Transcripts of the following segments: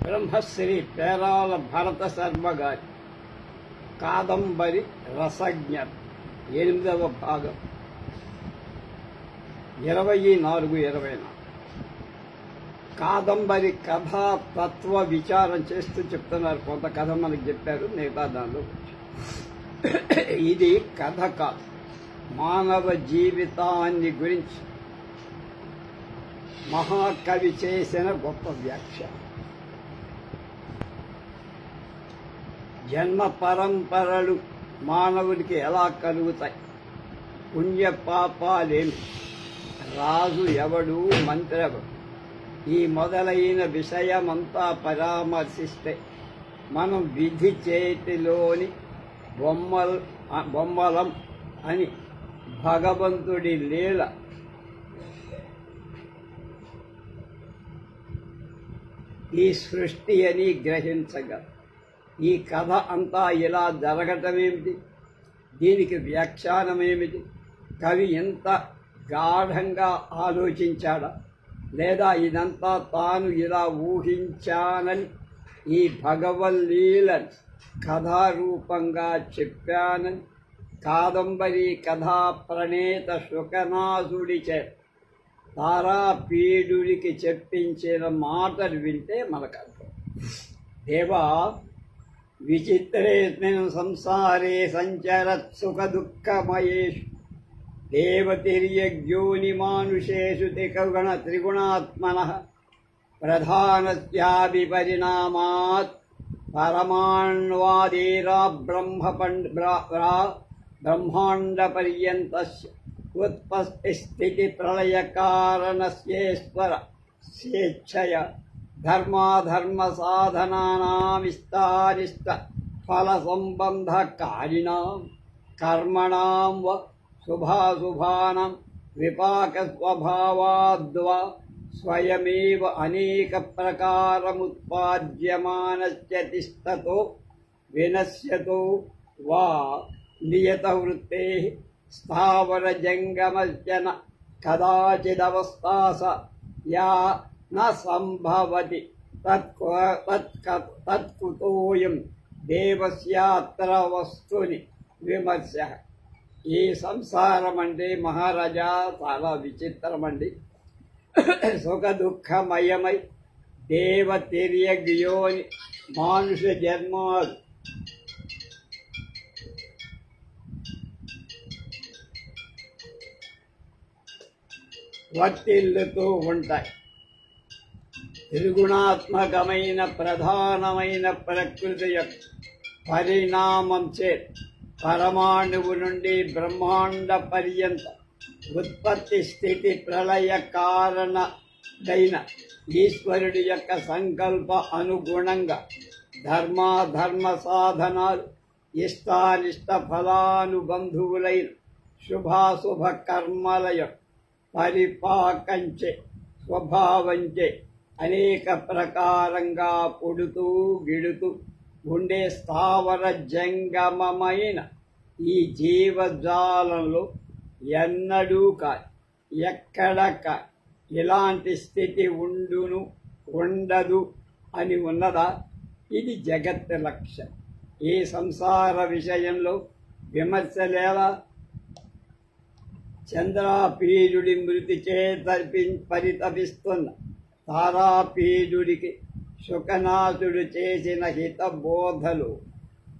బ్రహ్మశ్రీ పేరాల భరత శర్మ గారి కాదంబరి రసజ్ఞ 8వ భాగం 24-24 కాదంబరి కథా తత్వ విచారం చేస్తూ చెప్తున్నారు. కొంత కథ మనకు చెప్పారు, మిగతా దానిలో ఇది కథ కాదు, మానవ జీవితాన్ని గురించి మహాకవి చేసిన గొప్ప వ్యాఖ్య. జన్మ పరంపరలు మానవుడికి ఎలా కలుగుతాయి, పుణ్య పాపాలేమి, రాజు ఎవడు, మంత్రి ఎవడు, ఈ మొదలైన విషయమంతా పరామర్శిస్తే మనం విధి చేతిలోని బొమ్మలం అని భగవంతుడి లీల ఈ సృష్టి అని గ్రహించగలం. ఈ కథ అంతా ఇలా జరగటమేమిటి, దీనికి వ్యాఖ్యానమేమిటి, కవి ఎంత గాఢంగా ఆలోచించాడా, లేదా ఇదంతా తాను ఇలా ఊహించానని ఈ భగవల్లీలని కథారూపంగా చెప్పానని కాదంబరి కథా ప్రణేత శుకనాసుడి తారాపీడుడికి చెప్పించిన మాటలు వింటే మనకు అర్థం. దేవా విచిత్రేస్మిన్ సంసారే సంచరత్ సుఖ దుఃఖమయేషు దేవతిర్యజ్ఞోని మానుషేషు త్రిగుణాత్మనః ప్రధానస్యాపి పరిణామాత్ పరమాణ్వాదేరా బ్రహ్మాండ పర్యంతస్య ఉత్పత్తి స్థితి ప్రళయ కారణస్యేశ్వర స్వేచ్ఛయ ధర్మాధర్మ సాధనానామిష్టానిష్ట ఫల సంబంధ కారిణాం కర్మణాం వ శుభాశుభానాం విపాక స్వభావాద్వా స్వయమేవ అనేక ప్రకారముత్పాద్యమానస్య తిష్టతో వినశ్యతో వా నియత వృత్తేః స్థావర జంగమస్య న కదాచిదవస్థాస యా న సంభవతి తత్కుతోయం దేవస్యాత్ర వస్తుని విమర్శ. ఈ సంసారం అంటే మహారాజా చాలా విచిత్రమండి. సుఖ దుఃఖమయమై దేవ తిర్యజ్ఞోని మానుష జన్మాలు వర్తిల్లుతూ ఉంటాయి. త్రిగుణాత్మకమైన ప్రధానమైన ప్రకృతి యొక్క పరిణామం చే పరమాణువు నుండి బ్రహ్మాండ పర్యంత ఉత్పత్తి స్థితి ప్రళయ కారణదైన ఈశ్వరుడి యొక్క సంకల్ప అనుగుణంగా ధర్మాధర్మ సాధనాలు ఇష్టానిష్ట ఫలానుబంధువులైన శుభాశుభ కర్మల యొక్క పరిపాకంచే స్వభావంచే అనేక ప్రకారంగా పుడుతూ గిడుతూ ఉండే స్థావర జంగమమైన ఈ జీవజాలంలో ఎన్నడూ కాదు, ఎక్కడ ఇలాంటి స్థితి ఉండును ఉండదు అని ఉన్నదా? ఇది జగత్ లక్ష్యం. ఈ సంసార విషయంలో విమర్శలేలా? చంద్రాపీడుడి మృతి చే పరితపిస్తున్న తారాపీడుడికి శుకనాథుడు చేసిన హితబోధలు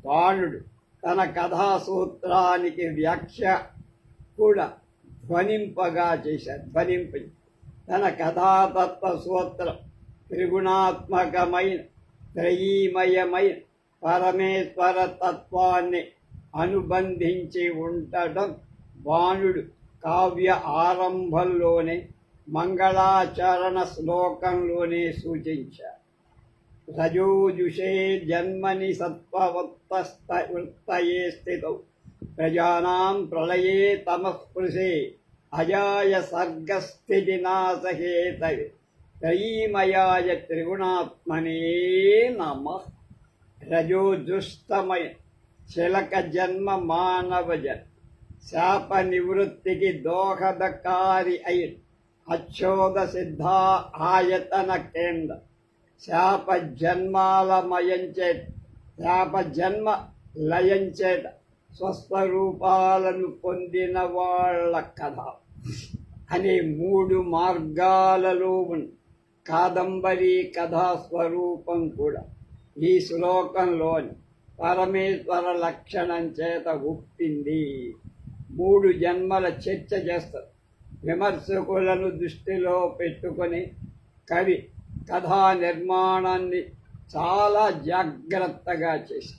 బాణుడు తన కథాసూత్రానికి వ్యాఖ్య కూడా ధ్వనింపగా చేశాడు. తన కథాతత్వ సూత్రం త్రిగుణాత్మకమైన త్రయీమయమైన పరమేశ్వర తత్వాన్ని అనుబంధించి ఉండటం బాణుడు కావ్య ఆరంభంలోనే మంగళాచరణ శ్లోకంలోనే సూచించారు. రజోజుషే జన్మని సత్వవృత్తయే స్థితౌ ప్రజానాం ప్రళయే తమస్పృశే అజాయ సర్గస్థితి నాశహేతవే త్రయీమయాయ త్రిగుణాత్మనే నమః. రజోజుస్తమయ శిలక జన్మ మానవ జన్మ శాప నివృత్తికి దోహదకారి అయిన అచ్చోద సిద్ధ ఆయతన కేంద్ర శాప జన్మాల మయంచేత శాప జన్మ లయంచేత స్వస్వరూపాలను పొందిన వాళ్ళ కథ అనే 3 మార్గాలలో ఉన్న కాదంబరి కథా స్వరూపం కూడా ఈ శ్లోకంలోని పరమేశ్వర లక్షణం చేత ఉప్పింది. 3 జన్మల చర్చ చేస్తారు. విమర్శకులను దృష్టిలో పెట్టుకొని కవి కథా నిర్మాణాన్ని చాలా జాగ్రత్తగా చేసి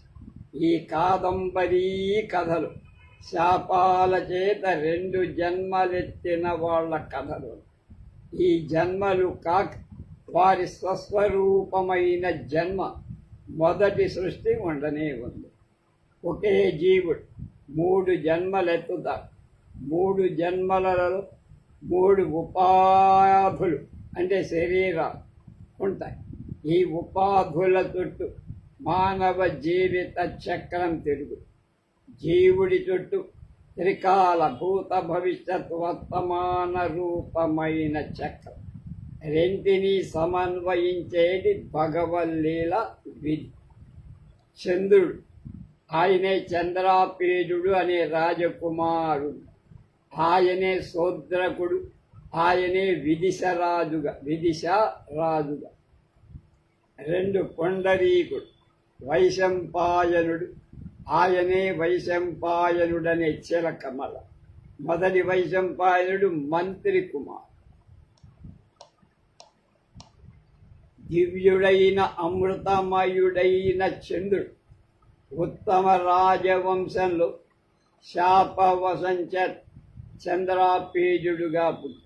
ఈ కాదంబరీ కథలు శాపాల చేత 2 జన్మలెత్తిన వాళ్ళ కథలు. ఈ జన్మలు కాక వారి స్వస్వరూపమైన జన్మ మొదటి సృష్టి ఉండనే ఉంది. ఒకే జీవుడు 3 జన్మలెత్తుతారు. 3 జన్మలలో 3 ఉపాధులు అంటే శరీరాలు ఉంటాయి. ఈ ఉపాధుల చుట్టూ మానవ జీవిత చక్రం తిరుగు. జీవుడి చుట్టూ త్రికాల భూత భవిష్యత్ వర్తమాన రూపమైన చక్రం. రెంటిని సమన్వయించేది భగవల్లీల విధి. చంద్రుడు ఆయనే చంద్రాపేజుడు అనే రాజకుమారుడు, ఆయనే శూద్రకుడు, ఆయనే విదిశరాజుగా 2 పుండరీకుడు వైశంపాయనుడు, ఆయనే వైశంపాయనుడనే చిలకమల. మొదటి వైశంపాయనుడు మంత్రి కుమార్. దివ్యుడైన అమృతమయుడైన చంద్రుడు ఉత్తమ రాజవంశంలో శాపవశంచ చంద్రాపేజుడుగా పుట్టాడు.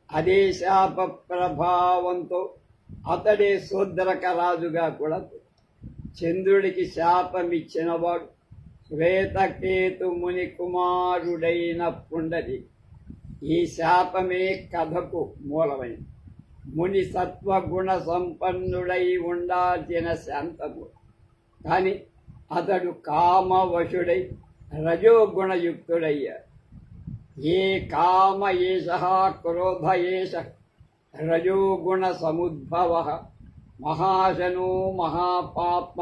అదే శాప ప్రభావంతో అతడే శూద్రక రాజుగా కూడా. చంద్రుడికి శాపమిచ్చినవాడు శ్వేతకేతు ముని కుమారుడైన పుండరి. ఈ శాపమే కథకు మూలమైంది. ముని సత్వగుణ సంపన్నుడై ఉండాల్సిన శాంతము, కానీ అతడు కామవశుడై రజోగుణయుక్తుడయ్యాడు. ఏ కామ ఏష క్రోధ ఏష రజోగుణ సముద్భవ మహాశనో మహాపాప్మ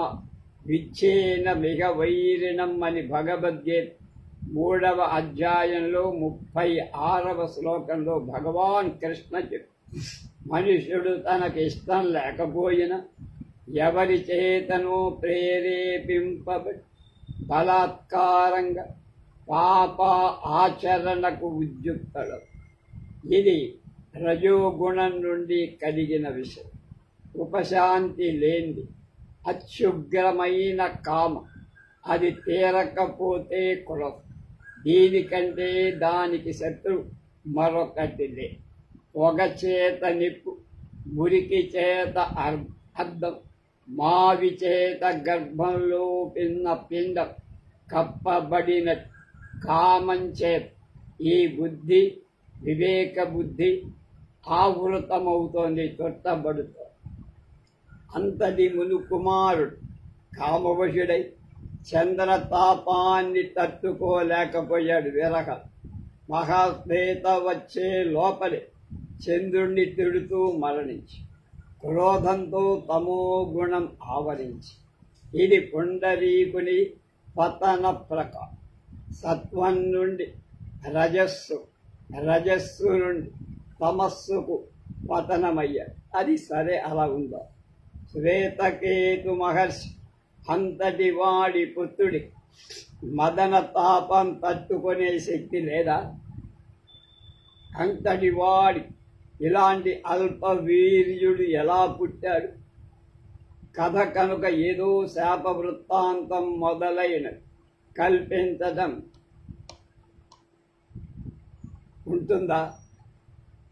విచ్ఛేన మిగ వైరిణం అని భగవద్గీత 3వ అధ్యాయంలో 36వ శ్లోకంలో భగవాన్ కృష్ణ చెప్పారు. మనుష్యుడు తనకి ఇష్టం లేకపోయినా ఎవరి చేతనో ప్రేరేపింపబడి బలాత్కారంగా పాప ఆచరణకు ఉద్యుక్తుడు. ఇది రజోగుణం నుండి కలిగిన విషయం. ఉపశాంతి లేనిది అత్యుగ్రమైన కామం. అది తీరకపోతే కులం. దీనికంటే దానికి శత్రువు మరొకటి లే. పొగ చేత నిప్పు, మురికి చేత అద్దం, మావి చేత గర్భంలో పిన్న పిండం కప్పబడిన కామం చేత ఈ బుద్ధి వివేక బుద్ధి ఆవృతమవుతోంది, చుట్టబడుతోంది. అంతటి మును కుమారుడు కామవశుడై చంద్రతాపాన్ని తట్టుకోలేకపోయాడు. విరహ మహాశ్వేత వచ్చే లోపలే చంద్రుణ్ణి తిడుతూ మరణించి క్రోధంతో తమో గుణం ఆవరించి. ఇది పుండరీకుని పతన ప్రకారం. సత్వం నుండి రజస్సు, రజస్సు నుండి తమస్సుకు పతనమయ్యాడు. అది సరే, అలా ఉందా? శ్వేతకేతు మహర్షి అంతటి వాడి పుత్రుడి మదన తాపం తట్టుకునే శక్తి లేదా? అంతటి వాడి ఇలాంటి అల్ప వీర్యుడు ఎలా పుట్టాడు? కథ కనుక ఏదో శాప వృత్తాంతం మొదలైనది కల్పించడం ఉంటుందా?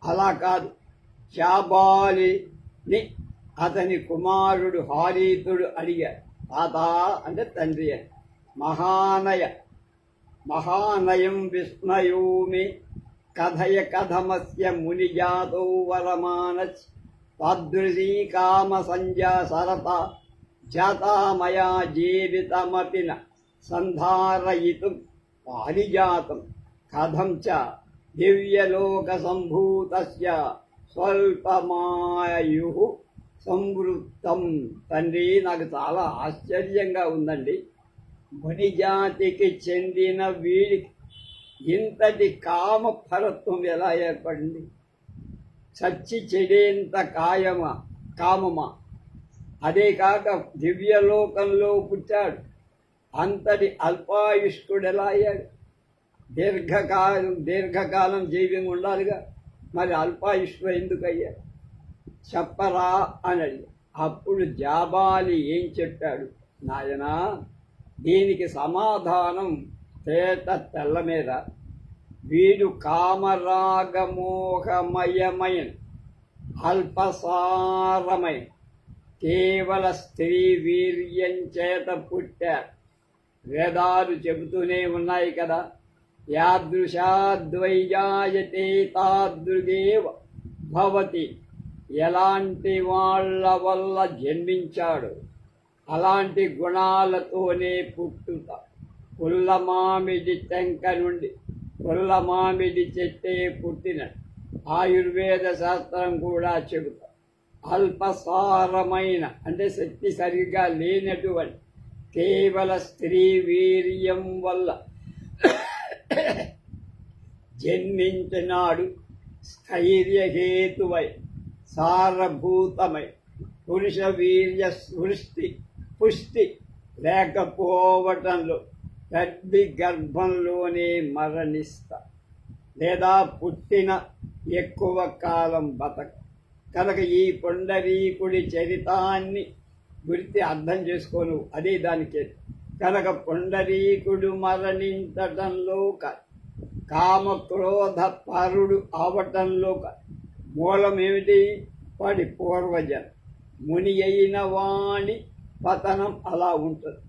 అలా కాదు. శాబాలిని అతని కుమారుడు హారీతుడు అడిగాడు. తాత అంటే తండ్రి అని. మహానయం విస్మయోమి కథయ కథమస్య మునిజాతో వరమానస్ తాదృశీ కామ సంధ్యా సరత జాతా మయా జీవితమపి న సంధారయితుం పారిజాతం కథం చ దివ్యలోక సంభూతస్య స్వల్పమాయుః సంవృత్తం. తండ్రి, నాకు చాలా ఆశ్చర్యంగా ఉందండి. మునిజాతికి చెందిన వీడికి ఇంతటి కామపరత్వం ఎలా ఏర్పడింది? చచ్చి చెడేంత కామమా? అదే కాక దివ్యలోకంలో పుట్టాడు, అంతటి అల్పాయుష్కుడు ఎలా అయ్యాడు? దీర్ఘకాలం జీవం ఉండాలిగా, మరి అల్పాయుష్కు ఎందుకు అయ్యాడు? చెప్పరా అని అడిగాడు. అప్పుడు జాబాలి ఏం చెప్పాడు? నాయనా, దీనికి సమాధానం తెల్ల మీద. వీడు కామరాగమోహమయమైన అల్పసారమైన కేవల స్త్రీ వీర్యం చేత పుట్టాడు. వేదాలు చెబుతూనే ఉన్నాయి కదా, యాదృశాద్వైజాయతే తాదృగేవ భవతి. ఎలాంటి వాళ్ళ వల్ల జన్మించాడు అలాంటి గుణాలతోనే పుట్టుతా. పుల్ల మామిడి టెంక నుండి పుల్ల మామిడి చెట్టే పుట్టిన ఆయుర్వేద శాస్త్రం కూడా చెబుతా. అల్పసారమైన అంటే శక్తి సరిగ్గా లేనటువంటి కేవల స్త్రీ వీర్యం వల్ల జన్మించినాడు. స్థైర్యహేతువై సారభూతమై పురుష వీర్య పుష్టి లేకపోవటంలో గర్భి గర్భంలోనే మరణిస్తా, లేదా పుట్టిన ఎక్కువ కాలం బతక. కనుక ఈ పుండరీకుడి చరితాన్ని గురించి అర్థం చేసుకోను, అదే దానికి. కనుక పుండరీకుడు మరణించటంలో కామక్రోధ పరుడు అవటంలో మూలమేమిటి? వాడి పూర్వజన్మ. ముని అయిన వాణి పతనం అలా ఉంటుంది.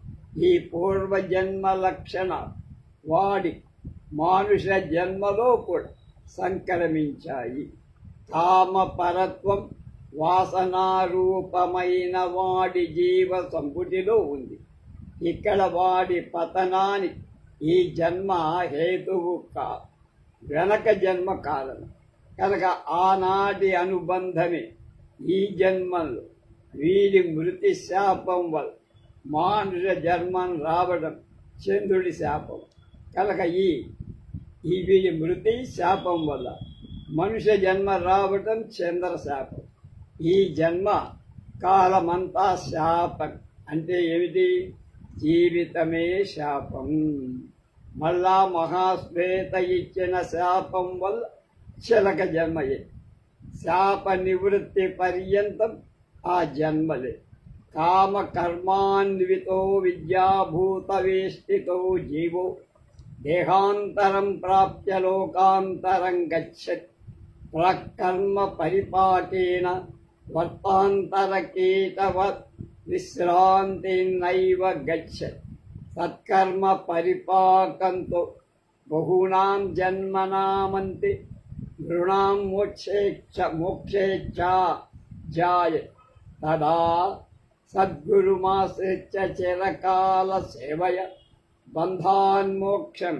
ఈ పూర్వజన్మ లక్షణ వాడి మానుష జన్మలో కూడా సంక్రమించాయి. కామపరత్వం వాసనారూపమైన వాడి జీవ సంపుటిలో ఉంది. ఇక్కడ వాడి పతనానికి ఈ జన్మ హేతువు కాదు, వెనక జన్మ కారణం. కనుక ఆనాటి అనుబంధమే ఈ జన్మలో వీడి మృతి శాపం వల్ల మానుష జన్మం రావడం చంద్రుడి శాపం. కనుక ఈ వీడి మృతి శాపం వల్ల మనుష్య జన్మ రావడం చంద్ర శాపం. ఈ జన్మ కాలమంతా శాపం. అంటే ఏమిటి? జీవితమే శాపం. మళ్ళా మహాశ్వేత ఇచ్చిన శాపం వల్ల చిలక జన్మయే. శాప నివృత్తి పర్యంతం ఆ జన్మలే. కామ కర్మాన్వితో విద్యాభూత వేష్టితో జీవో దేహాంతరం ప్రాప్య లోకాంతరం గచ్చతి. ప్రకర్మ పరిపాకేన వర్తాంతర కీటవత్ విశ్రాంతినైవ గచ్చతి. సత్కర్మ పరిపాకంతో బహూనాం జన్మనామంతి నృణాం మోక్షేచ్ఛా జాయ. తదా సద్గురుమాశ్రిత్య చిరకాల సేవయ బంధాన్మోక్షం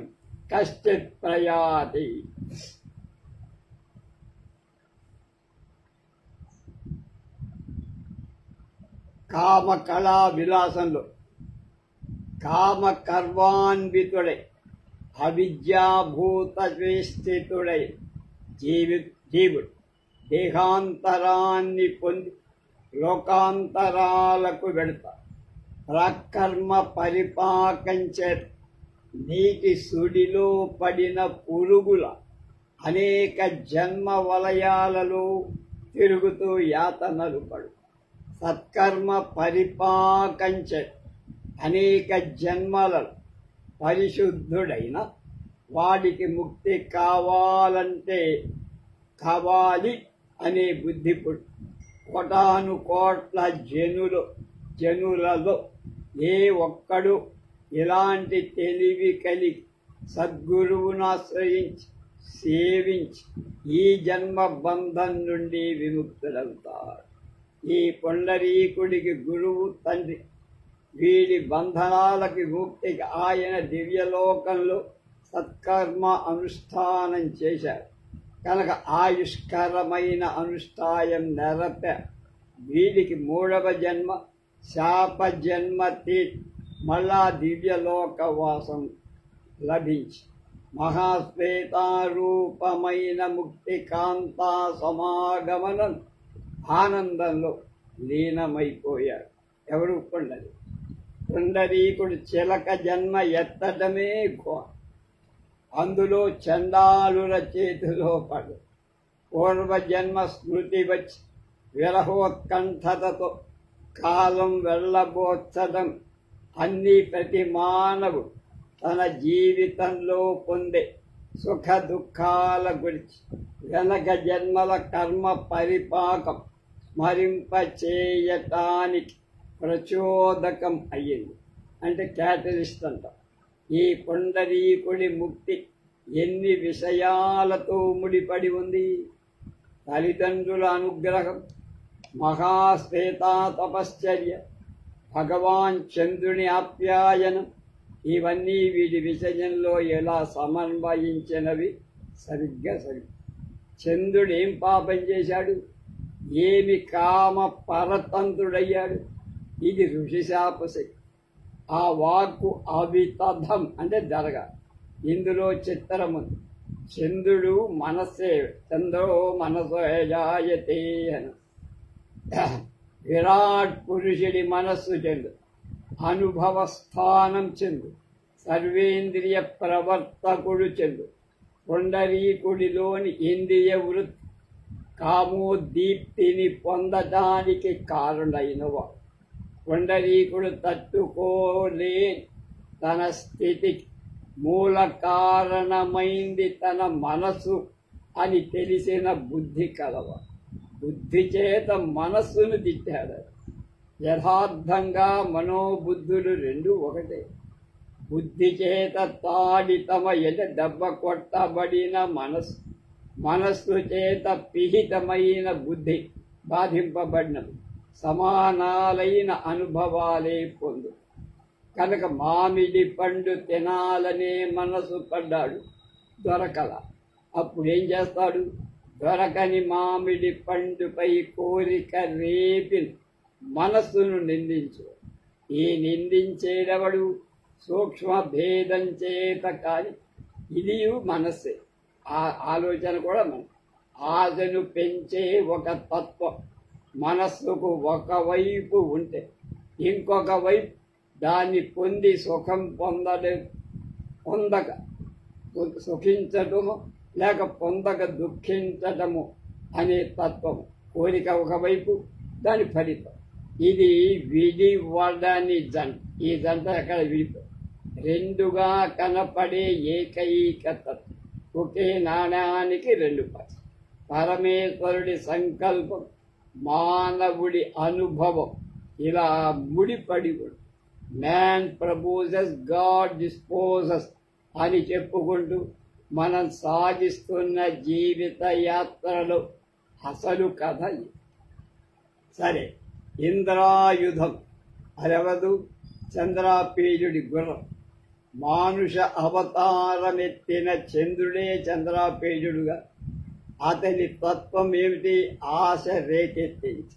కశ్చిత్ ప్రయాతి. కామ కళా విలాసంలో కామ కర్వాన్వితుడై అవిద్యాభూత స్థితుడై జీవుడు దేహాంతరాన్ని పొంది లోకాంతరాలకు వెడతాడు. ప్రకర్మ పరిపాకంచే నీటి సుడిలో పడిన పురుగుల అనేక జన్మ వలయాలలో తిరుగుతూ యాతనలు పడు. సత్కర్మ పరిపాకంచే అనేక జన్మలలో పరిశుద్ధుడైన వాడికి ముక్తి కావాలి అనే బుద్ధి పుట్టు. కోటాను కోట్ల జనులలో ఏ ఒక్కడు ఇలాంటి తెలివి కలిగి సద్గురువును ఆశ్రయించి సేవించి ఈ జన్మ బంధం నుండి విముక్తులవుతాడు. ఈ పుండరీకుడికి గురువు తండ్రి. వీడి బంధనాలకి ముక్తికి ఆయన దివ్యలోకంలో సత్కర్మ అనుష్ఠానం చేశారు. కనుక ఆయుష్కరమైన అనుష్ఠాయం నెరప వీడికి మూడవ జన్మ శాప జన్మ మళ్ళా దివ్యలోకవాసం లభించి మహాశ్వేతారూపమైన ముక్తి కాంతా సమాగమనం ఆనందంలో లీనమైపోయాడు. ఎవరు? పుండరీకుడు చిలక జన్మ ఎత్తడమే ఎక్కువ. అందులో చండాలుల చేతిలో పడు పూర్వజన్మ స్మృతి వచ్చి విరహోత్కంఠతతో కాలం వెళ్ళబోచ్చడం అన్ని ప్రతి మానవుడు తన జీవితంలో పొందే సుఖ దుఃఖాల గురించి వెనక జన్మల కర్మ పరిపాకం స్మరింపచేయటానికి ప్రచోదకం అయ్యింది. అంటే క్యాటలిస్ట్ అంట. ఈ పుండరీకుడి ముక్తి ఎన్ని విషయాలతో ముడిపడి ఉంది. తల్లిదండ్రుల అనుగ్రహం, మహాశ్వేతా తపశ్చర్య, భగవాన్ చంద్రుని ఆప్యాయనం, ఇవన్నీ వీడి విషయంలో ఎలా సమన్వయించినవి సరిగ్గా చంద్రుడు ఏం పాపం చేశాడు? ఏమి కామ పరతంత్రుడయ్యాడు? ఇది ఋషిశాపశక్తి. ఆ వాక్కు అవితథం అంటే జరగ. ఇందులో చిత్రముంది. చంద్రుడు మనస్సే, చంద్రో మనసో జాయతే అని. విరాట్ పురుషుడి మనస్సు చంద్రుడు, అనుభవ స్థానం చంద్రుడు, సర్వేంద్రియ ప్రవర్తకుడు చంద్రుడు, పుండరీకుడిలోని ఇంద్రియ వృత్తి కామోద్దీప్తిని పొందడానికి కారణమైనవాడు. పుండరీకుడు తట్టుకోలే తన స్థితికి మూల కారణమైంది తన మనసు అని తెలిసిన బుద్ధి కలవాడు. బుద్ధి చేత మనస్సును తిట్టాడు. యథార్థంగా మనోబుద్ధులు రెండు ఒకటే. బుద్ధి చేత తాడి తమ దెబ్బ కొట్టబడిన మనస్సు, మనస్సు చేత పిహితమైన బుద్ధి బాధింపబడినది. సమానాలైన అనుభవాలే పొందు. కనుక మామిడి పండు తినాలనే మనసు పడ్డాడు, దొరకల. అప్పుడేం చేస్తాడు? దొరకని మామిడి పండుపై కోరిక రేపి మనస్సును నిందించు. ఈ నిందించేదవడు సూక్ష్మ భేదం చేత కాని ఇది మనస్సే. ఆ ఆలోచన కూడా మన ఆశను పెంచే ఒక తత్వం మనస్సుకు ఒకవైపు ఉంటే ఇంకొక వైపు దాన్ని పొంది సుఖం పొందక సుఖించటము లేక పొందక దుఃఖించటము అనే తత్వం. కోరిక ఒకవైపు, దాని ఫలితం. ఇది విడివడని జంట. ఈ జంట ఎక్కడ విడిపో రెండుగా కనపడే ఏకైక తత్వం. ఒకే నాణ్యానికి రెండు పక్షం. పరమేశ్వరుడి సంకల్పం, మానవుడి అనుభవం ఇలా ముడిపడి ఉంది. మ్యాన్ ప్రపోజెస్, గాడ్ డిస్పోజెస్ అని చెప్పుకుంటూ మనం సాగిస్తున్న జీవిత యాత్రలో అసలు కథ ఇది. సరే, ఇంద్రాయుధం అరవదు చంద్రాపేయుడి గుర్రం. మానుష అవతారమెత్తిన చంద్రుడే చంద్రాపేయుడుగా. అతని తత్వం ఏమిటి? ఆశ రేకెత్తించి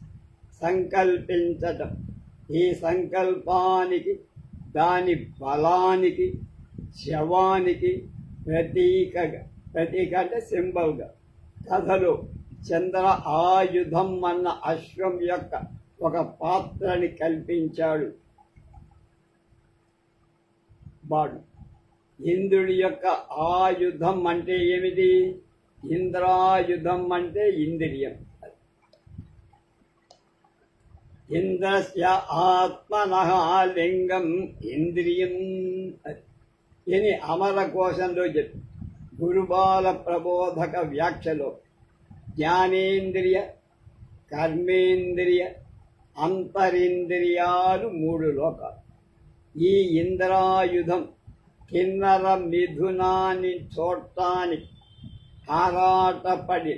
సంకల్పించటం. ఈ సంకల్పానికి, దాని బలానికి, శవానికి ప్రతీక అంటే సింబల్గా కథలో చంద్ర ఆయుధం అన్న అశ్వం యొక్క ఒక పాత్రని కల్పించాడు వాడు. ఇంద్రుడి యొక్క ఆయుధం అంటే ఏమిటి? ఇంద్రాయుధం అంటే ఇంద్రియం. ఇంద్రస్య ఆత్మనః లింగం ఇంద్రియం అని అమరకోశంలో చెప్పి గురుబాల ప్రబోధక వ్యాఖ్యలో జ్ఞానేంద్రియ, కర్మేంద్రియ, అంతరింద్రియాలు మూడు లోకాలు. ఈ ఇంద్రాయుధం కిన్నర మిథునాన్ని చూడటానికి ఆరాటపడి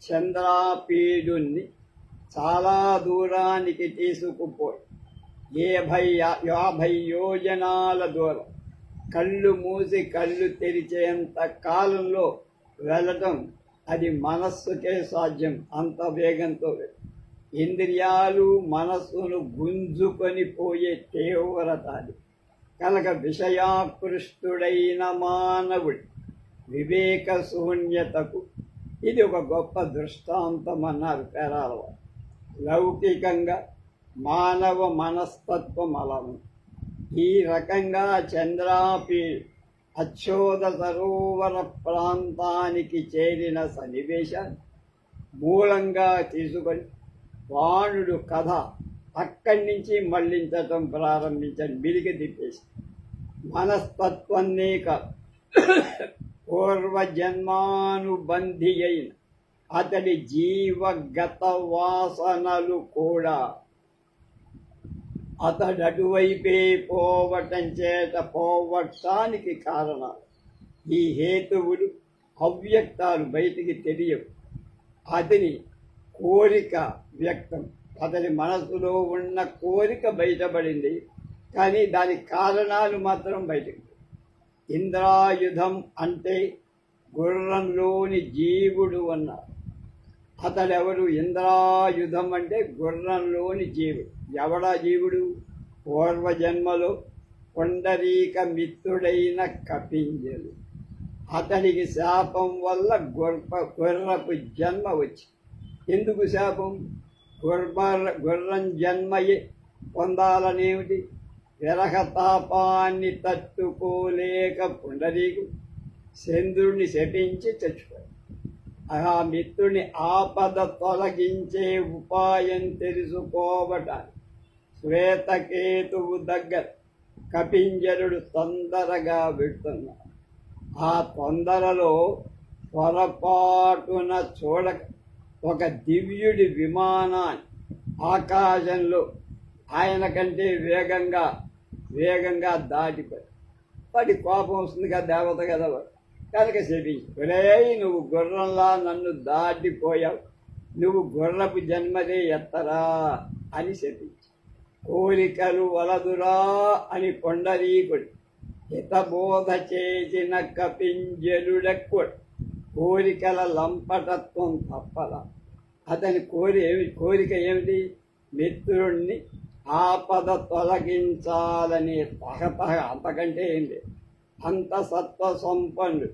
చంద్రాపీడుని చాలా దూరానికి తీసుకుపోయి 50 యోజనాల దూరం కళ్ళు మూసి కళ్ళు తెరిచేంత కాలంలో వెళ్ళటం అది మనస్సుకే సాధ్యం. అంత వేగంతో ఇంద్రియాలు మనస్సును గుంజుకొని పోయే తీవ్రత అది. కనుక విషయాకృష్టుడైన మానవుడి వివేక శూన్యతకు ఇది ఒక గొప్ప దృష్టాంతం అన్నారు పేరాల. లౌకికంగా మానవ మనస్తత్వం అలా ఉంది. ఈ రకంగా చంద్రాపి అచ్చోద సరోవర ప్రాంతానికి చేరిన సన్నివేశాన్ని మూలంగా తీసుకొని బాణుడు కథ అక్కడి నుంచి మళ్లించటం ప్రారంభించని మిలికి తిప్పేసి మనస్తత్వాన్నే కాదు, పూర్వజన్మానుబంధి అయిన అతడి జీవగత వాసనలు కూడా అతడు అటువైపే పోవటం చేత పోవటానికి కారణాలు. ఈ హేతువులు అవ్యక్తాలు బయటికి తెలియవు. అతని కోరిక వ్యక్తం, అతని మనసులో ఉన్న కోరిక బయటపడింది, కానీ దాని కారణాలు మాత్రం బయటకు. ఇంద్రాయుధం అంటే గుర్రంలోని జీవుడు అన్నారు. అతడెవరు? ఇంద్రాయుధం అంటే గుర్రంలోని జీవుడు. ఎవడా జీవుడు? పూర్వజన్మలో పుండరీక మిత్రుడైన కపింజలు. అతడికి శాపం వల్ల గుర్రపు జన్మ వచ్చి. ఎందుకు శాపం? గుర్రం జన్మయే పొందాలనేమిటి? విరహతాపాన్ని తట్టుకోలేక పుండరీకు చంద్రుడిని శపించి చచ్చిపోయాడు. ఆ మిత్రుని ఆపద తొలగించే ఉపాయం తెలుసుకోవటానికి శ్వేతకేతువు దగ్గర కపింజలుడు తొందరగా వెళ్తున్నాడు. ఆ తొందరలో పొరపాటున చూడక ఒక దివ్యుడి విమానాన్ని ఆకాశంలో ఆయన కంటే వేగంగా దాటిపోయి వాడి కోపం వస్తుంది కదా, దేవత కదా, కనుక శపించి, నువ్వు గుర్రంలా నన్ను దాటిపోయావు, నువ్వు గుర్రపు జన్మదే ఎత్తరా అని శపించి, కోరికలు వలదురా అని పొండరీకుడు హితబోధ చేసిన కపింజలుడెక్కుడు. కోరికల లంపటత్వం తప్పలా. అతని కోరిక ఏమిటి? మిత్రుణ్ణి ఆపద తొలగించాలని తహతహ, అంతకంటే ఏంటి? అంత సత్వ సంపన్నుడు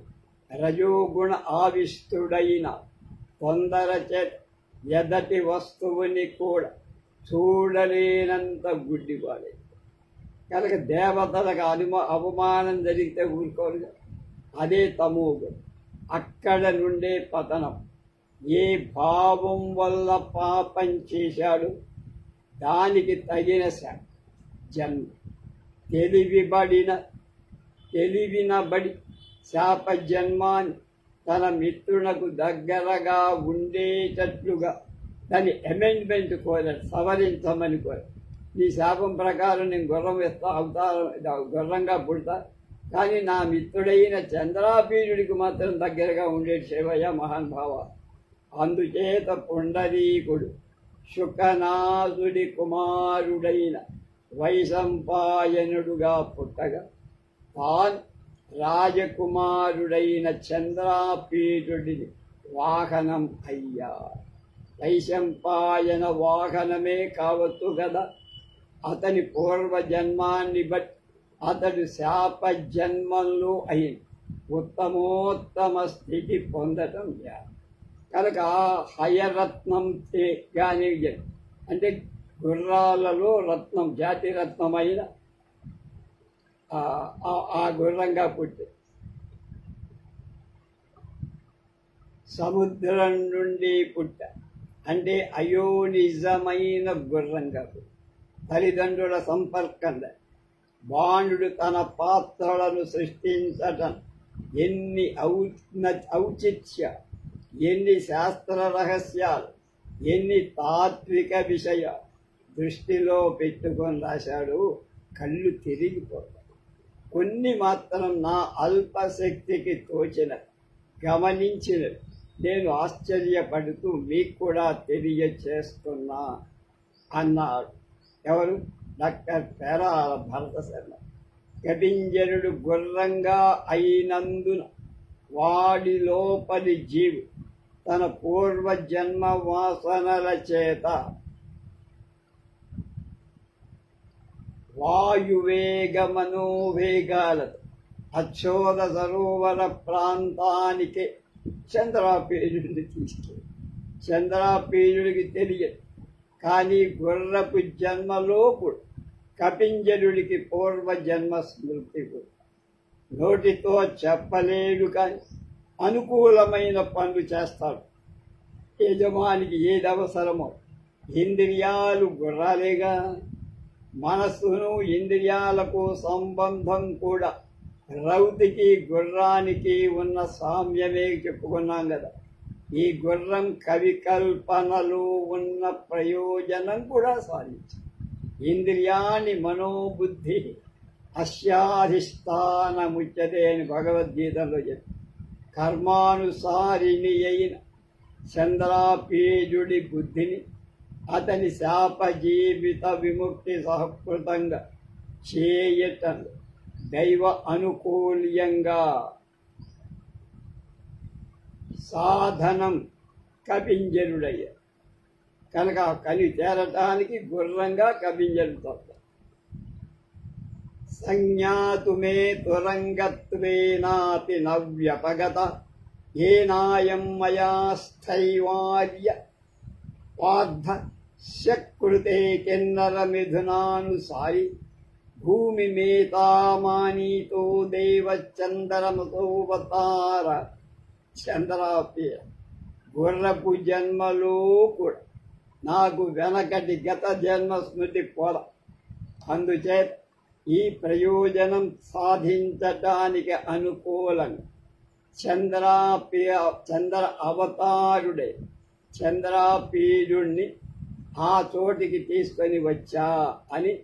రజోగుణ ఆవిష్టుడైన తొందర ఎదటి వస్తువుని కూడా చూడలేనంత గుడ్డివాడే. కనుక దేవతలకు అవమానం జరిగితే ఊరుకోరు. అదే తమోగుణం. అక్కడ నుండే పతనం. ఏ భావం వల్ల పాపం చేశాడు దానికి తగిన జన్మ. తెలివినబడి శాప జన్మాన్ని తన మిత్రునకు దగ్గరగా ఉండేటట్లుగా దాని అమెండ్మెంట్ కోరాడు, సవరించమని కోరాడు. నీ శాపం ప్రకారం నేను గుర్రం వేస్తా, గుర్రంగా పుడతా, కానీ నా మిత్రుడైన చంద్రాపీఠుడికి మాత్రం దగ్గరగా ఉండేటి శివయ్య మహానుభావ. అందుచేత పుండరీకుడు శుకనాసుడి కుమారుడైన వైశంపాయనుడుగా పుట్టగా తాను రాజకుమారుడైన చంద్రాపీఠుడిని వాహనం అయ్యా. వైశంపాయన వాహనమే కావచ్చు కదా. అతని పూర్వజన్మాన్ని బట్టి అతడు శాప జన్మంలో అయిన ఉత్తమోత్తమ స్థితి పొందటం కనుక హయరత్నం కానీ అంటే గుర్రాలలో రత్నం, జాతి రత్నమైన ఆ గుర్రంగా పుట్టి సముద్రం నుండి పుట్ట అంటే అయోనిజమైన గుర్రంగా పుట్టి తల్లిదండ్రుల సంపర్కంలో బాణుడు తన పాత్రలను సృష్టించటం ఎన్ని ఔచిత్య, ఎన్ని శాస్త్ర రహస్యాలు, ఎన్ని తాత్విక విషయాలు దృష్టిలో పెట్టుకొని రాశాడు. కళ్ళు తిరిగిపోతాయి. కొన్ని మాత్రం నా అల్పశక్తికి తోచిన గమనించిన నేను ఆశ్చర్యపడుతూ మీకు కూడా తెలియచేస్తున్నా అన్నాడు. ఎవరు? డాక్టర్ పేరాల భరత శర్మ. కపింజరుడు గుర్రంగా అయినందున వాడి లోపలి జీవి తన పూర్వజన్మ వాసనల చేత వాయువేగ మనోవేగాలతో అచ్చోద సరోవర ప్రాంతానికి చంద్రాపేయుడిని తీసుకెళ్ళి చంద్రాపేయుడికి తెలియదు. కానీ గుర్రపు జన్మలో కూడా కపింజలుడికి పూర్వజన్మ స్మృతి కూడా నోటితో చెప్పలేడు. కానీ అనుకూలమైన పనులు చేస్తాడు. యజమానికి ఏది అవసరమో. ఇంద్రియాలు గుర్రాలేగా, మనస్సును ఇంద్రియాలకు సంబంధం కూడా రౌతికి గుర్రానికి ఉన్న సామ్యమే చెప్పుకున్నాం కదా. ఈ గుర్రం కవి కల్పనలో ఉన్న ప్రయోజనం కూడా సాధించింది. ఇంద్రియాన్ని మనోబుద్ధి అస్యాధిష్టానముచ్యతే అని భగవద్గీతలో చెప్పి కర్మానుసారిణి అయిన చంద్రాపేజుడి బుద్ధిని అతని శాప జీవిత విముక్తి సహకృతంగా చేయటం దైవ అనుకూల్యంగా సాధనం కపింజలుడయ్య కనుక కలి చేరటానికి గుర్రంగా కపింజలుతాడు. సంజ్ఞాతుమే తురంగత్వేనాపి నవ్యపగత ఏనాయం మయా స్థైవార్య పార్థ శకృతే కిన్నర మిథునానుసారి భూమి మేతామానీతో దేవచంద్రమతోవతార. చంద్రాపేయ గుర్రపు జన్మలో కూడా నాకు వెనకటి గత జన్మ స్మృతి పోల. అందుచేత ఈ ప్రయోజనం సాధించటానికి అనుకూలంగా చంద్ర అవతారుడే చంద్రాపేయుణ్ణి ఆ చోటికి తీసుకొని వచ్చా అని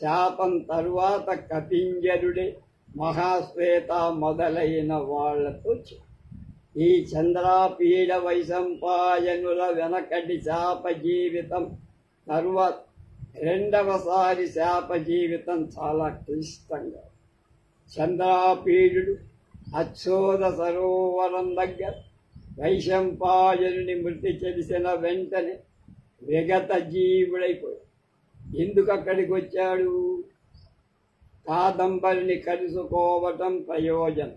శాపం తరువాత కపింజలుడే మహాశ్వేత మొదలైన వాళ్లతో ఈ చంద్రాపీడ వైశంపాయనుల వెనకటి శాప జీవితం తరువాత రెండవసారి శాప జీవితం చాలా క్లిష్టంగా. చంద్రాపీడుడు అచ్చోద సరోవరం దగ్గర వైశంపాయనుని మృతి తెలిసిన వెంటనే విగత జీవుడైపోయాడు. ఎందుకు అక్కడికి వచ్చాడు? కాదంబరిని కలుసుకోవటం ప్రయోజనం.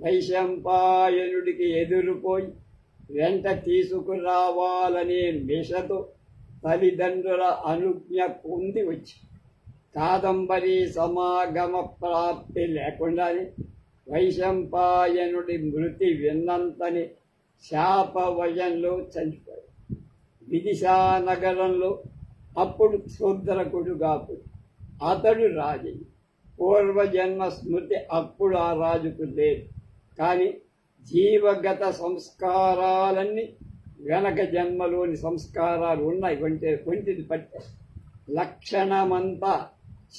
వైశంపాయనుడికి ఎదురుపోయి వెంట తీసుకురావాలనే మిషతో తల్లిదండ్రుల అనుజ్ఞ పొంది వచ్చి కాదంబరి సమాగమ ప్రాప్తి లేకుండానే వైశంపాయనుడి మృతి విన్నంతని శాపవశంలో చనిపోయాడు. విదిశా నగరంలో అప్పుడు శూద్రకుడుగా అతడు రాజు. పూర్వజన్మ స్మృతి అప్పుడు ఆ రాజుకు లేదు. కానీ జీవగత సంస్కారాలన్నీ వెనక జన్మలోని సంస్కారాలు ఉన్నాయి. కొంటిది పట్టే లక్షణమంతా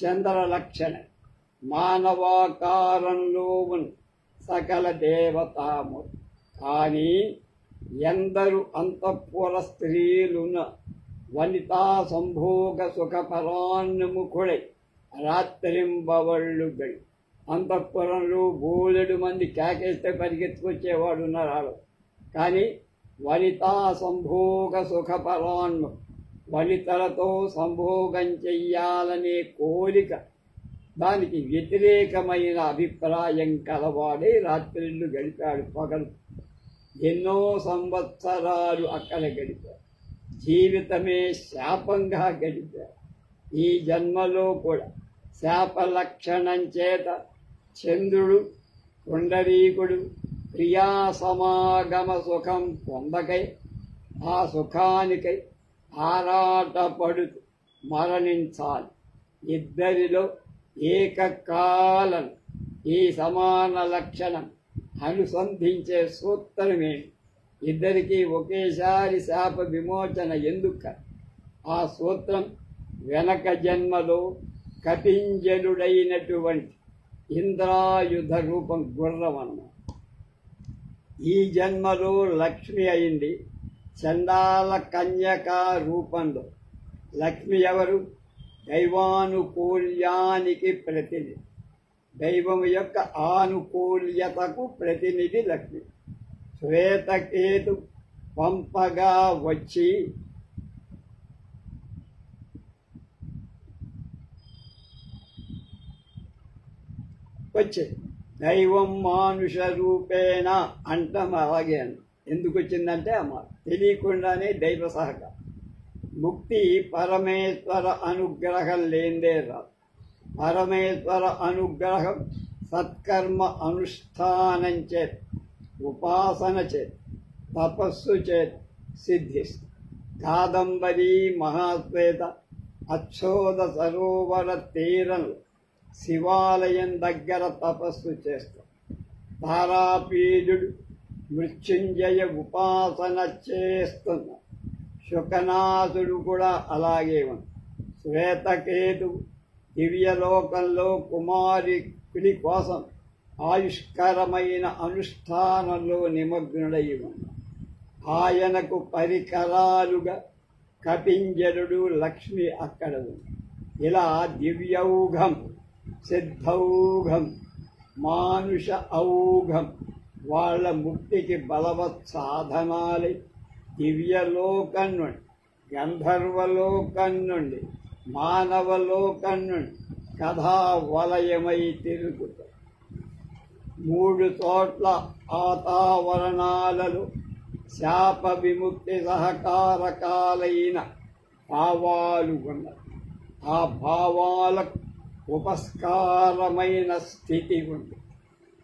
చంద్ర లక్షణ. మానవాకారంలో ఉన్న సకల దేవతాము. కానీ ఎందరు అంతఃపుర స్త్రీలున్న వనితా సంభోగ సుఖపరాన్ముఖుడై రాత్రింబవళ్ళు గడి అంతఃపురంలో బోలెడు మంది కేకేస్తే పరిగెత్తుకొచ్చేవాడు ఉన్నారు. కానీ వనితా సంభోగ సుఖపరాన్ము వనితలతో సంభోగం చెయ్యాలనే కోరిక, దానికి వ్యతిరేకమైన అభిప్రాయం కలవాడే రాత్రిళ్ళు గడిపాడు. పగలు ఎన్నో సంవత్సరాలు అక్కడ గడిపాడు. జీవితమే శాపంగా గడిపాడు. ఈ జన్మలో కూడా శాప లక్షణం చేత చంద్రుడు పుండరీకుడు ప్రియా సమాగమ సుఖం పొందకై ఆ సుఖానికై ఆరాటపడుతూ మరణించాలి. ఇద్దరిలో ఏకకాలం ఈ సమాన లక్షణం అనుసంధించే సూత్రమేమి? ఇద్దరికీ ఒకేసారి శాప విమోచన ఎందుక? ఆ సూత్రం వెనక జన్మలో కపింజలుడైనటువంటి ఇంద్రాయుధ రూపం గుర్రం అన్నమాట. ఈ జన్మలో లక్ష్మి అయింది చండాల కన్యక రూపంలో. లక్ష్మి ఎవరు? దైవానుకూల్యానికి ప్రతినిధి. దైవం యొక్క ఆనుకూల్యతకు ప్రతినిధి లక్ష్మి. శ్వేతకేతు పంపగా వచ్చి వచ్చేది. దైవం మానుష రూపేణ అంటాం, అలాగే అని ఎందుకు వచ్చిందంటే అమ్మ తెలియకుండానే దైవ సహకారం. ముక్తి పరమేశ్వర అనుగ్రహం లేనిదే రాదు. పరమేశ్వర అనుగ్రహం సత్కర్మ అనుష్ఠానం చేత, ఉపాసన చేత, తపస్సు చేత సిద్ధిస్తుంది. కాదంబరి మహాశ్వేత అచ్చోద సరోవర తీరంలో శివాలయం దగ్గర తపస్సు చేస్తాం. తారాపీఠుడు మృత్యుంజయ ఉపాసన చేస్తున్న శుకనాథుడు కూడా అలాగే ఉంది. శ్వేతకేతు దివ్యలోకంలో కుమారుడి కోసం ఆయుష్కరమైన అనుష్ఠానంలో నిమగ్నుడై ఉన్నాడు. ఆయనకు పరికరాలుగా కపింజరుడు, లక్ష్మి అక్కడ ఉంది. ఇలా దివ్యౌఘం, సిద్ధౌఘం, మానుష ఔఘం వాళ్ళ ముక్తికి బలవత్ సాధనాలై దివ్యలోకం నుండి, గంధర్వలోకం నుండి, మానవలోకం నుండి కథా వలయమై తిరుగుతాయి. 3 చోట్ల వాతావరణాలలో శాప విముక్తి సహకారకాలైన భావాలు ఉన్నాయి. ఆ భావాలకు ఉపస్కారమైన స్థితి ఉంది.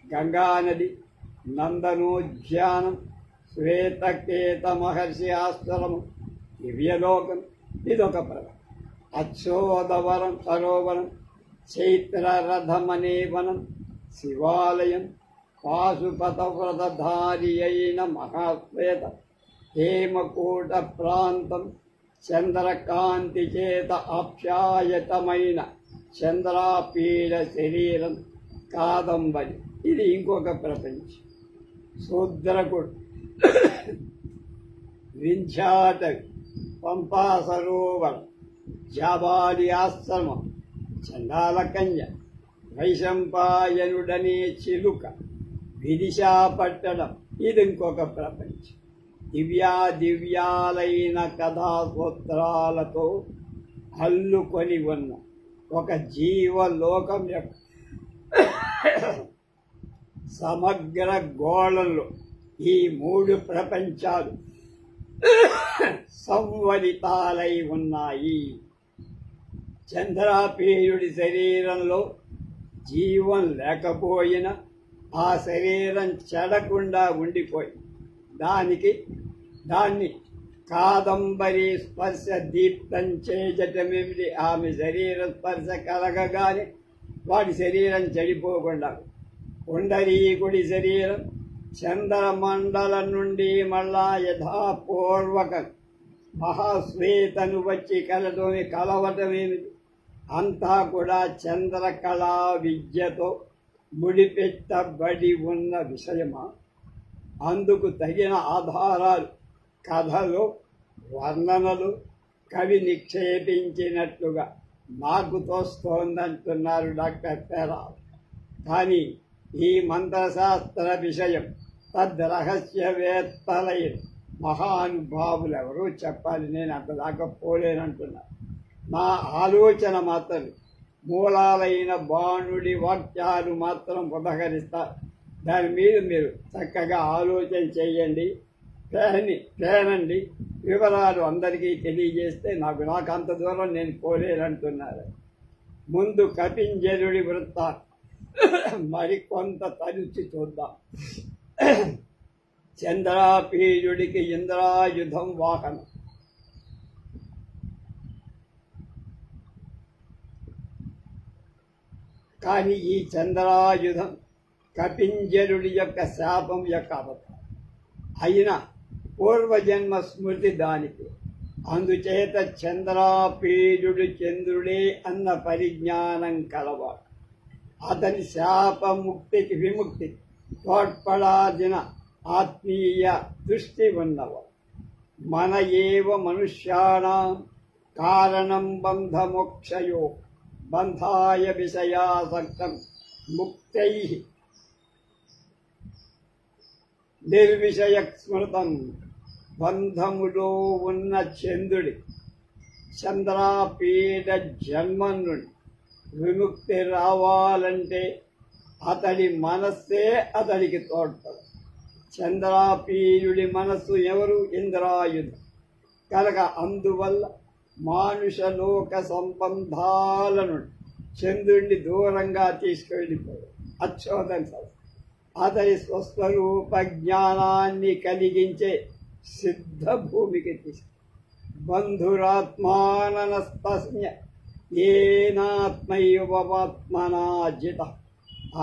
గంగానది, నందనోద్యానం, శ్వేతకేత మహర్షి ఆశ్రమం, దివ్యలోకం ఇదొక పదం. అచ్చోదవరం సరోవరం, చైత్రరథమనే వనం, శివాలయం, పాశుపతవ్రతధారి అయిన మహాశ్వేత, హేమకూట ప్రాంతం, చంద్రకాంతి చేత ఆప్యాయతమైన చంద్రాపీడ శరీరం, కాదంబరి ఇది ఇంకొక ప్రపంచం. శూద్రకుడు, వింధ్యాటవి, పంపా సరోవరం, జాబాలి ఆశ్రమం, చండాల కన్య, వైశంపాయనుడనే చిలుక, విదిశాపట్టణం ఇది ఇంకొక ప్రపంచం. దివ్యాలైన కథాసూత్రాలతో అల్లుకొని ఉన్న ఒక జీవలోకం యొక్క సమగ్ర గోళంలో ఈ 3 ప్రపంచాలు సంవలితాలై ఉన్నాయి. చంద్రాపేయుడి శరీరంలో జీవం లేకపోయినా ఆ శరీరం చెడకుండా ఉండిపోయి దాన్ని కాదంబరి స్పర్శ దీప్తం చేయటమేమిటి? ఆమె శరీర స్పర్శ కలగగానే వాడి శరీరం చెడిపోకుండా, పుండరీకుడి శరీరం చంద్రమండలం నుండి మళ్ళా యథాపూర్వక మహాశ్వేతను వచ్చి కలతోని కలవటమేమిటి? అంతా కూడా చంద్రకళా విద్యతో ముడిపెట్టబడి ఉన్న విషయమా? అందుకు తగిన ఆధారాలు కథలు, వర్ణనలు కవి నిక్షేపించినట్లుగా నాకు తోస్తోందంటున్నారు డాక్టర్ పేరావ్. కానీ ఈ మంత్రశాస్త్ర విషయం తద్రహస్యవేత్తలైన మహానుభావులు ఎవరూ చెప్పాలి, నేను అంతదాకా పోలేనంటున్నా. నా ఆలోచన మాత్రం మూలాలైన బాణుడి వాక్యాలు మాత్రం ఉదహరిస్తారు. దాని మీద మీరు చక్కగా ఆలోచన చేయండి, పేనండి, వివరాలు అందరికీ తెలియజేస్తే నాకు అంత దూరం నేను పోలేనంటున్నారు. ముందు కపింజరుడి వృత్తాన్ని మరికొంత తరుచి చూద్దాం. చంద్రాపీయుడికి ఇంద్రాయుధం వాహనం. కానీ ఈ చంద్రాయుధం కపింజరుడి యొక్క శాపం యొక్క అవతారం అయిన పూర్వజన్మ స్మృతి దానికి. అందుచేత చంద్రాపీయుడు చంద్రుడే అన్న పరిజ్ఞానం కలవాడు. అతని శాపముక్తికి విముక్తికి తోడ్పడాల్సిన ఆత్మీయ దృష్టి ఉన్నవాడు. మన ఏవ మనుష్యాణం కారణం బంధమోక్షయో బంధాయ విషయాసక్తం ముక్తై నిర్విషయ స్మృతం. బంధములో ఉన్న చంద్రుడి చంద్రాపీఠ జన్మం నుండి విముక్తి రావాలంటే అతడి మనస్సే అతడికి తోడ్పడు. చంద్రాపీయుడి మనస్సు ఎవరు? ఇంద్రాయుధు. కనుక అందువల్ల మానుషలోక సంబంధాలను చంద్రుడిని దూరంగా తీసుకెళ్ళిపోయాడు. అచ్చోదం అతడి స్వస్వరూప జ్ఞానాన్ని కలిగించే సిద్ధ భూమికి తీసుకు బంధురాత్మానస్తస్య ఏనాత్మైవాత్మనాజిత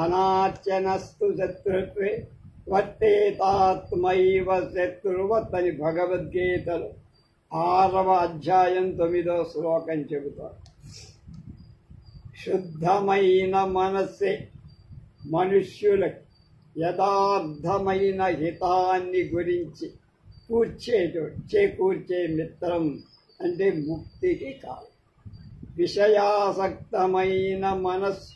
అనార్చనస్తు శత్రుత్వే వర్తేతాత్మైవ శత్రువత్ అని భగవద్గీతలో 6వ అధ్యాయం 9వ శ్లోకం చెబుతారు. శుద్ధమైన మనస్సే మనుష్యులకు యథార్థమైన హితాన్ని గురించి చేకూర్చే మిత్రం అంటే ముక్తికి కాదు. విషయాసక్తమైన మనస్సు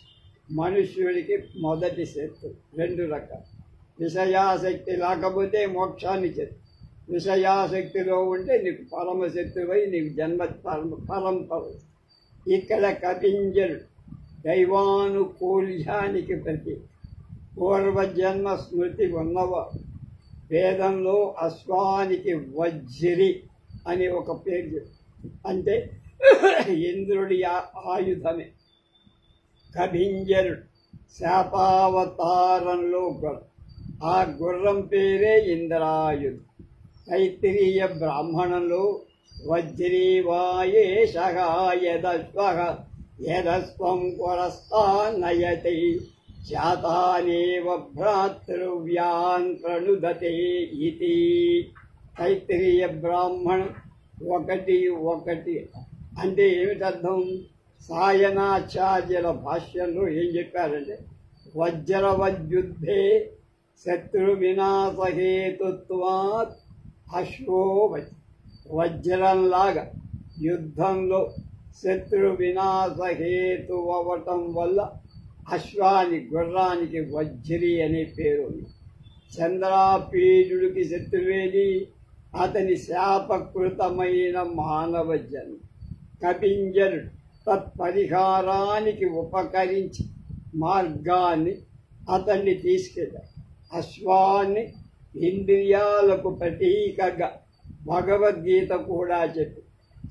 మనుష్యుడికి మొదటి శత్రు. 2 రకాలు. విషయాసక్తి లేకపోతే మోక్షాన్ని చెప్తుంది. విషయాసక్తిలో ఉంటే నీకు పరమశత్రువై నీకు జన్మ పరంపర. ఇక్కడ కపింజరుడు దైవానుకూల్యానికి ప్రతీక. పూర్వజన్మ స్మృతి ఉన్నవాడు. వేదంలో అశ్వానికి వజ్రి అని ఒక పేరు, అంటే ఇంద్రుడి ఆయుధమే. కభింజరుడు శాపావతారంలో గుర్రం. ఆ గుర్రం పేరే ఇంద్రాయుధం. తైత్తిరీయ బ్రాహ్మణంలో వజ్రీవాయేషగాయదస్వం పురస్తాన్నయతే శాతానేవ భ్రాతృవ్యాన్ ప్రణుదతే ఇతి. తైత్తిరీయ బ్రాహ్మణం 1:1 అంటే ఏమిటర్థం? సాయనాచార్యుల భాష్యంలో ఏం చెప్పారంటే, వజ్రవద్యుద్ధే శత్రు వినాశహేతుత్వాత్ అశ్వోవతి. వజ్రంలాగా యుద్ధంలో శత్రు వినాశహేతు అవ్వటం వల్ల గుర్రానికి వజ్రి అనే పేరు ఉంది. చంద్రాపీడుడికి శత్రువేది అతని శాపకృతమైన మానవ జన్మ. కపింజరుడు తత్పరిహారానికి ఉపకరించి మార్గాన్ని అతన్ని తీసుకెళ్ళాడు. అశ్వాన్ని ఇంద్రియాలకు ప్రతీకగా భగవద్గీత కూడా చెప్పి,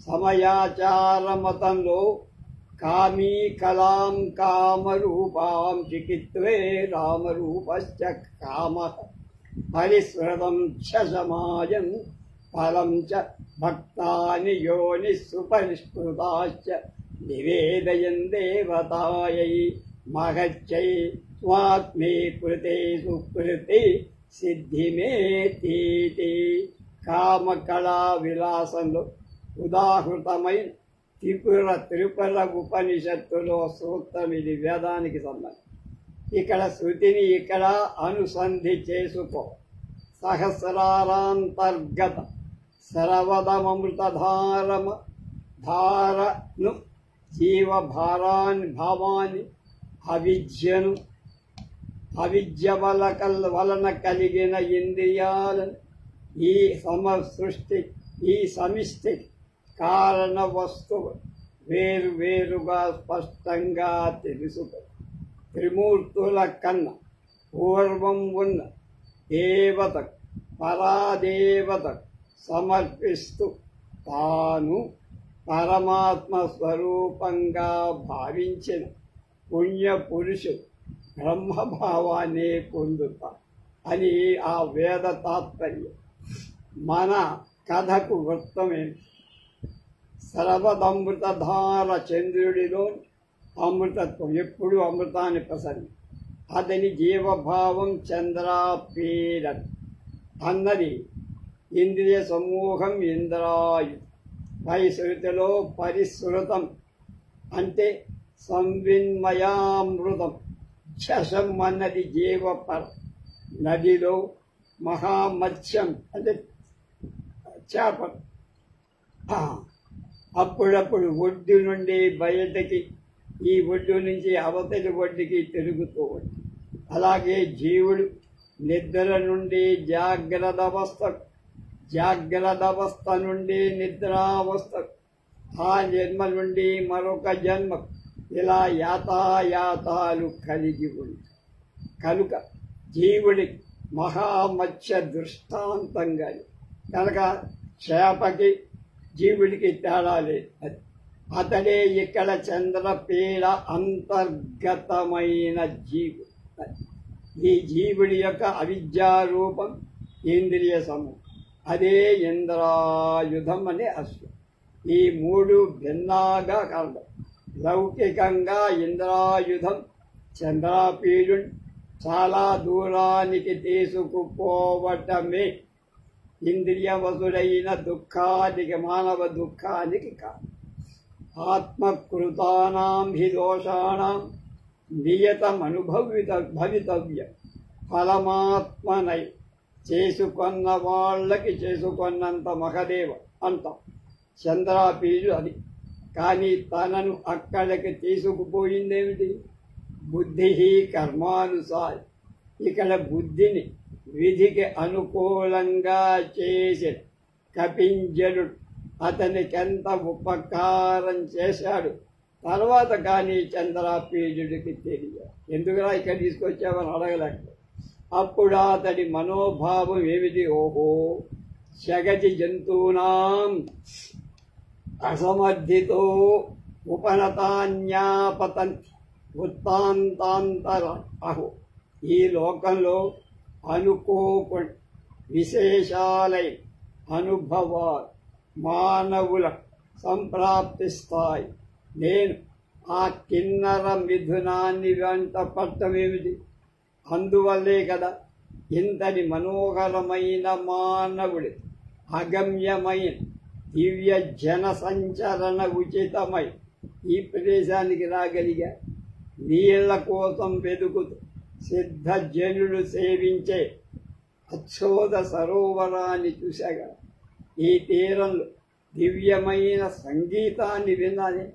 సమయాచార మతంలో కామీ కలాం కామరూపాం చికిత్వే రామరూపశ్చ కామ పరిస్మృతం చ సమాజం ఫలం చ భక్తాని యోని సుపరిష్కృతాశ్చ నివేదయన్ దేవతాయై మహచ్చై స్వాత్మే కృతే సుకృతి సిద్ధిమేతీతి. కామకళా విలాసంలో ఉదాహృతమైన త్రిపుర ఉపనిషత్తులో సూత్రం ఇది. వేదానికి సంబంధం. ఇక్కడ శృతిని ఇక్కడ అనుసంధి చేసుకో. సహస్రారాంతర్గత సర్వదమృతధారను భావాన్ని అవిద్య వలన కలిగిన ఇంద్రియాలను ఈ సమిష్టి కారణ వస్తువు వేరుగా స్పష్టంగా తెలుసుకో. త్రిమూర్తుల కన్నా పూర్వం ఉన్న దేవత పరాదేవత సమర్పిస్తూ తాను పరమాత్మ స్వరూపంగా భావించిన పుణ్యపురుషుడు బ్రహ్మభావాన్ని పొందుతా అని ఆ వేద తాత్పర్యం. మన కథకు వృత్తమేంటి? సర్వదమృతధార చంద్రుడిలో అమృతత్వం, ఎప్పుడు అమృతాన్ని ప్రసరి. అతని జీవభావం చంద్రాపీడ అన్నది ఇంద్రియ సమూహం ఇంద్రాయు. పై శృతిలో పరిశ్రుతం అంటే సంవిన్మయామృతం. శశం అన్నది జీవపర. నదిలో మహామత్స్యం అంటే చేప. అప్పుడప్పుడు ఒడ్డు నుండి బయటకి, ఈ ఒడ్డు నుంచి అవతలి ఒడ్డుకి తిరుగుతూ ఉంది. అలాగే జీవుడు నిద్ర నుండి జాగ్రత్త నుండి నిద్రావస్థ, ఆ జన్మ నుండి మరొక జన్మ, ఇలా యాతాయాతాలు కలిగి ఉంది. కనుక జీవుడి మహామత్స్య దృష్టాంతంగా కనుక చేపకి జీవుడికి తేడా లేదు. అతడే ఇక్కడ చంద్రపీడ అంతర్గతమైన జీవుడు. ఈ జీవుడి యొక్క అవిద్యారూపం ఇంద్రియ సమూహం, అదే ఇంద్రాయుధం అనే అశ్వం. ఈ మూడు భిన్నాగా కలదు. లౌకికంగా ఇంద్రాయుధం చంద్రపీడుని చాలా దూరానికి తీసుకుపోవటమే ఇంద్రియవసుడైన దుఃఖానికి, మానవ దుఃఖానికి కాదు. ఆత్మకృతానాం హి దోషాణం నియతమనుభవితవ్యం. ఫలమాత్మనై చేసుకొన్న వాళ్ళకి చేసుకొన్నంత మహదేవ అంతం చంద్రపీడు అది. కానీ తనను అక్కడికి తీసుకుపోయిందేమిటి? బుద్ధి కర్మానుసారి. ఇక్కడ బుద్ధిని విధికి అనుకూలంగా చేసి కపింజలుడు అతనికెంత ఉపకారం చేశాడు తర్వాత కానీ చంద్రపీడుడికి తెలియదు. ఎందుకురా ఇక్కడ తీసుకొచ్చామని అడగలేక. అప్పుడు అతడి మనోభావం ఏమిటి? ఓహో, జగతి జంతూనాం అసమర్థితో ఉపనతాన్యాపతంతి వృత్తాంతాంతర. అహో, ఈ లోకంలో అనుకోకుండా విశేషాలై అనుభవాలు మానవుల సంప్రాప్తిస్తాయి. నేను ఆ కిన్నర మిథునాన్ని వెంట పట్టమేమిటి? అందువల్లే కదా ఇంతటి మనోహరమైన మానవుడి అగమ్యమైన దివ్య జన సంచరణ ఉచితమై ఈ ప్రదేశానికి రాగలిగా. నీళ్ల కోసం వెతుకుతూ సిద్ధజనులు సేవించే అచ్చోద సరోవరాన్ని చూశాగా. ఈ తీరంలో దివ్యమైన సంగీతాన్ని విన్నానే.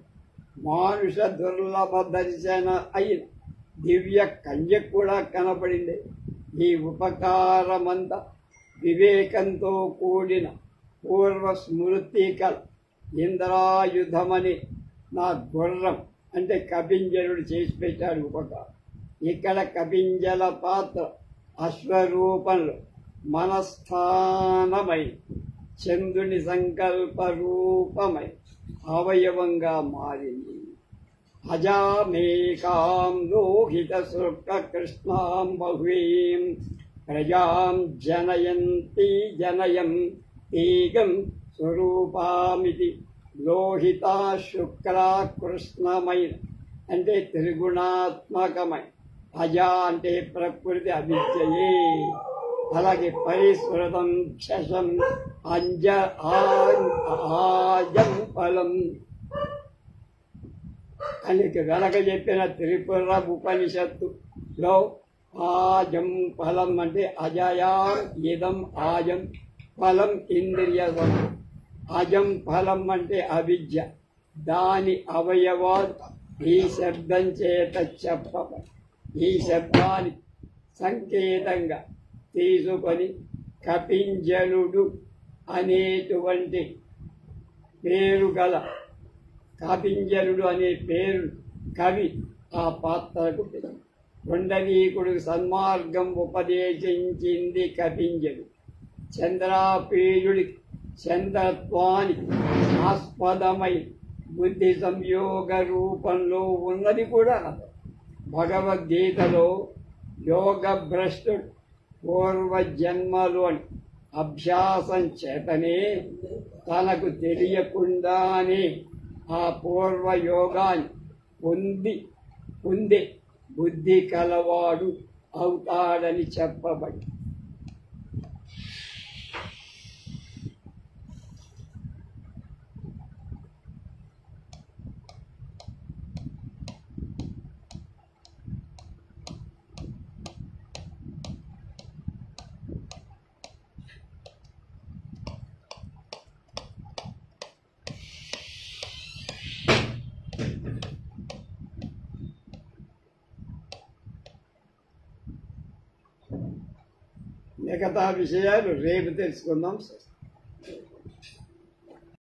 మానుష దుర్లభ దర్శన అయిన దివ్య కన్య కూడా కనపడింది. ఈ ఉపకారమంతా వివేకంతో కూడిన పూర్వ స్మృతికల్ ఇంద్రాయుధమని నా గుర్రం అంటే కపింజలుడు చేసి పెట్టాడు ఉపకారం. ఇక్కడ కపింజల పాత్ర అశ్వరూపంలో మనస్థానమై చంద్రుని సంకల్ప రూపమై అవయవంగా మారింది. అజామేకాం లోహిత శుక్ల కృష్ణాం బహువీం ప్రజాం జనయం తీగం స్వరూపామితి. లోహిత శుక్ల కృష్ణమైన అంటే త్రిగుణాత్మకమై, అజ అంటే ప్రకృతి అవిద్యయే, అలాగే పరిస్మృతం శశం ఆజం ఫలం అని వెనక చెప్పిన త్రిపుర ఉపనిషత్తులో ఆజం ఫలం అంటే అజయాం ఇదం ఆజం ఫలం ఇంద్రియ. అజం ఫలం అంటే అవిద్య, దాని అవయవాలు ఈ శబ్దం చేత చెప్పబడి ఈ శబ్దాన్ని సంకేతంగా తీసుకొని కపింజలుడు అనేటువంటి పేరు గల కపింజలుడు అనే పేరు కవి ఆ పాత్రకు పెట్టాడు. పుండరీకుడు సన్మార్గం ఉపదేశించింది కపింజలుడు. చంద్రపీడుడి చంద్రత్వానికి ఆస్పదమై బుద్ధి సంయోగ రూపంలో ఉన్నది కూడా భగవద్గీతలో యోగ భ్రష్టుడు పూర్వజన్మలోని అభ్యాసం చేతనే తనకు తెలియకుండానే ఆ పూర్వయోగాన్ని పొందే బుద్ధి కలవాడు అవుతాడని చెప్పబడి. మిగతా విషయాలు రేపు తెలుసుకుందాం.